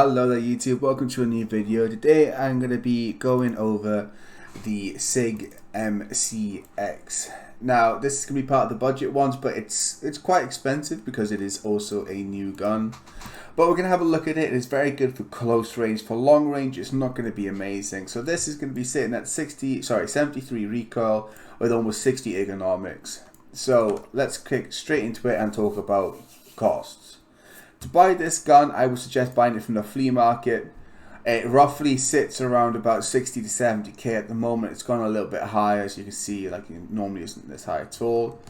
Hello there YouTube, welcome to a new video. Today I'm going to be going over the SIG MCX. Now this is going to be part of the budget ones, but it's quite expensive because it is also a new gun. But we're going to have a look at it. It's very good for close range. For long range it's not going to be amazing. So this is going to be sitting at 73 recoil with almost 60 ergonomics. So let's kick straight into it and talk about costs. To buy this gun, I would suggest buying it from the flea market. It roughly sits around about 60 to 70k at the moment. It's gone a little bit higher, as you can see, like it normally isn't this high at all.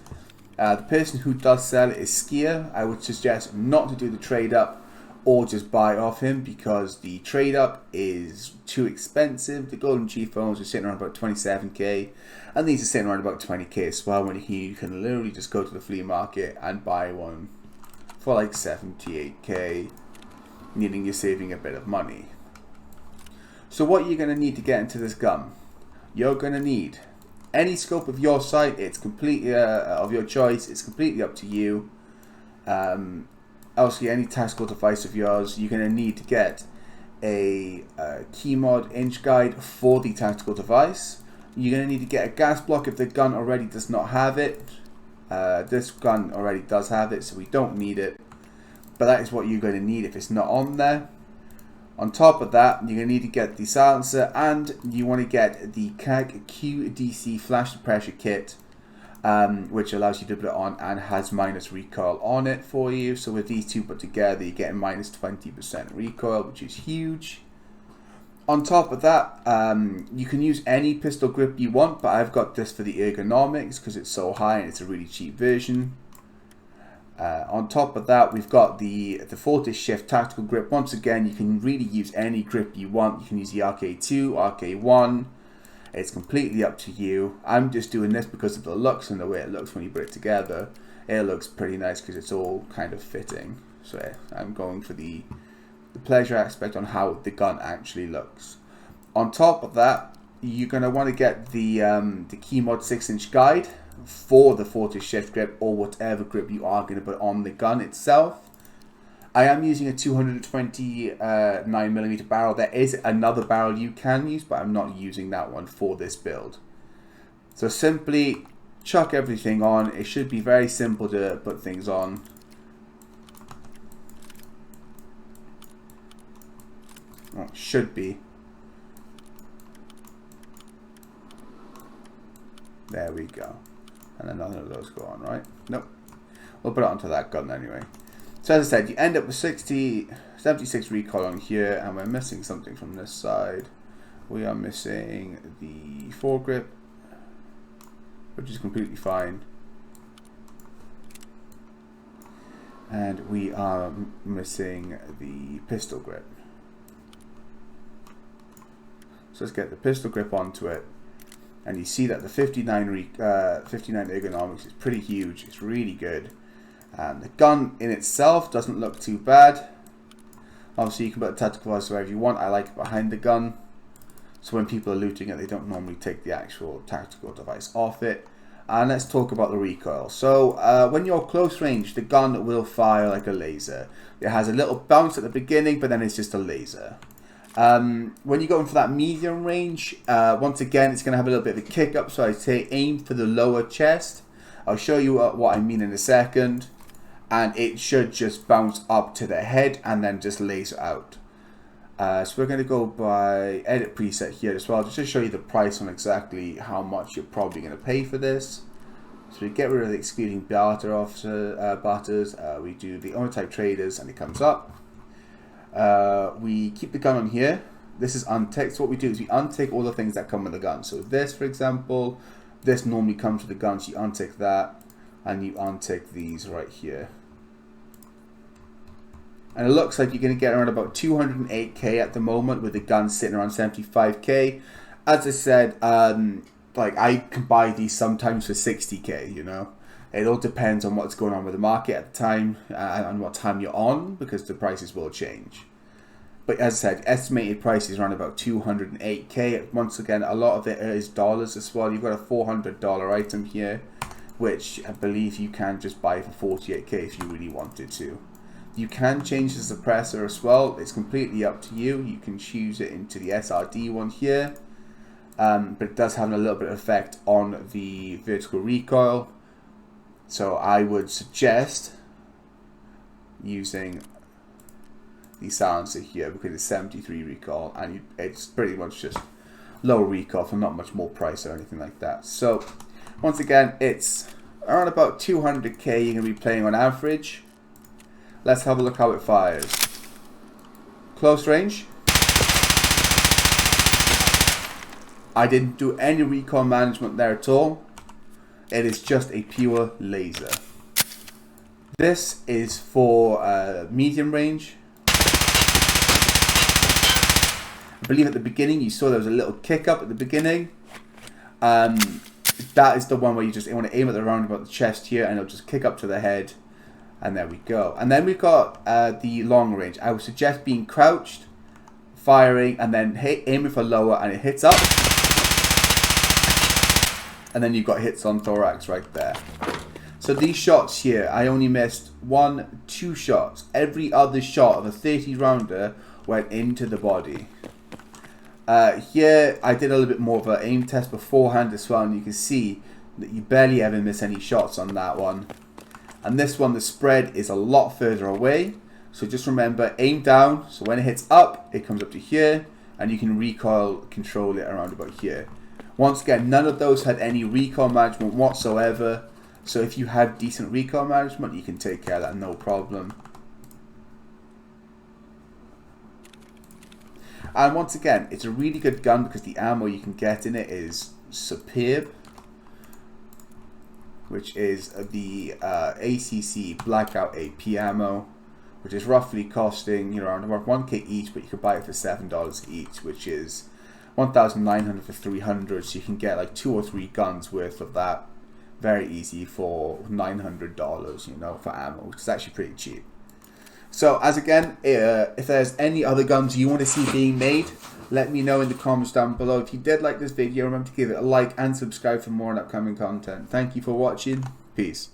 The person who does sell it is Skier. I would suggest not to do the trade up or just buy off him because the trade up is too expensive. The Golden G phones are sitting around about 27k and these are sitting around about 20k as well, when you can literally just go to the flea market and buy one for like 78k, meaning you're saving a bit of money. So what you're going to need to get into this gun, you're going to need any scope of your sight. It's completely of your choice. It's completely up to you. Also, any tactical device of yours, you're going to need to get a KeyMod inch guide for the tactical device. You're going to need to get a gas block if the gun already does not have it. This gun already does have it, so we don't need it, but that is what you're going to need if it's not on there. On top of that, you're going to need to get the silencer, and you want to get the KAC QCD flash suppressor kit, which allows you to put it on and has minus recoil on it for you. So with these two put together, you're getting minus 20% recoil, which is huge. On top of that, you can use any pistol grip you want, but I've got this for the ergonomics because it's so high and it's a really cheap version. On top of that, we've got the Fortis shift tactical grip. Once again, you can really use any grip you want. You can use the RK2, RK1. It's completely up to you. I'm just doing this because of the looks and the way it looks when you put it together. It looks pretty nice because it's all kind of fitting. So yeah, I'm going for the pleasure aspect on how the gun actually looks. On top of that, you're going to want to get the KeyMod 6-inch guide for the Fortis shift grip or whatever grip you are going to put on the gun itself. I am using a 229mm barrel. There is another barrel you can use, but I'm not using that one for this build. So simply chuck everything on. It should be very simple to put things on. Well, it should be. There we go. And then none of those go on, right? Nope. We'll put it onto that gun anyway. So as I said, you end up with 76 recoil on here, and we're missing something from this side. We are missing the foregrip, which is completely fine. And we are missing the pistol grip. So let's get the pistol grip onto it, and you see that the 59 ergonomics is pretty huge. It's really good. The gun in itself doesn't look too bad. Obviously you can put a tactical device wherever you want. I like it behind the gun, so when people are looting it, they don't normally take the actual tactical device off it. And let's talk about the recoil. So when you're close range, the gun will fire like a laser. It has a little bounce at the beginning, but then it's just a laser. When you go in for that medium range, once again, it's going to have a little bit of a kick up, so I say aim for the lower chest. I'll show you what I mean in a second, and it should just bounce up to the head and then just laser out. So we're going to go by edit preset here as well, just to show you the price on exactly how much you're probably going to pay for this. So we get rid of the excluding barter barters, we do the owner type traders, and it comes up. We keep the gun on here. This is unticked. So what we do is we untick all the things that come with the gun. So this, for example, this normally comes with the gun, so you untick that and you untick these right here. And it looks like you're going to get around about 208k at the moment, with the gun sitting around 75k. As I said, like I can buy these sometimes for 60k, you know. It all depends on what's going on with the market at the time and what time you're on, because the prices will change. But as I said, estimated price is around about 208k. Once again, a lot of it is dollars as well. You've got a $400 item here, which I believe you can just buy for 48k if you really wanted to. You can change the suppressor as well. It's completely up to you. You can choose it into the SRD one here, but it does have a little bit of effect on the vertical recoil. So I would suggest using the silencer here because it's 73 recoil and it's pretty much just low recoil for not much more price or anything like that. So once again, it's around about 200k you're going to be playing on average. Let's have a look how it fires. Close range. I didn't do any recoil management there at all. It is just a pure laser. This is for medium range. I believe at the beginning you saw there was a little kick up at the beginning. That is the one where you just want to aim at the round about the chest here and it'll just kick up to the head. And there we go. And then we've got the long range. I would suggest being crouched, firing, and then aiming for lower and it hits up. And then you've got hits on thorax right there. So these shots here, I only missed 2 shots. Every other shot of a 30 rounder went into the body. Here I did a little bit more of an aim test beforehand as well, and you can see that you barely ever miss any shots on that one. And this one, the spread is a lot further away. So just remember, aim down. So when it hits up, it comes up to here, and you can recoil control it around about here. Once again, none of those had any recoil management whatsoever. So if you have decent recoil management, you can take care of that, no problem. And once again, it's a really good gun because the ammo you can get in it is superb, which is the ACC Blackout AP ammo, which is roughly costing around 1k each, but you can buy it for $7 each, which is 1,900 for 300, so you can get like 2 or 3 guns worth of that very easy for $900, for ammo, which is actually pretty cheap. So as again, if there's any other guns you want to see being made, let me know in the comments down below. If you did like this video, remember to give it a like and subscribe for more on upcoming content. Thank you for watching. Peace.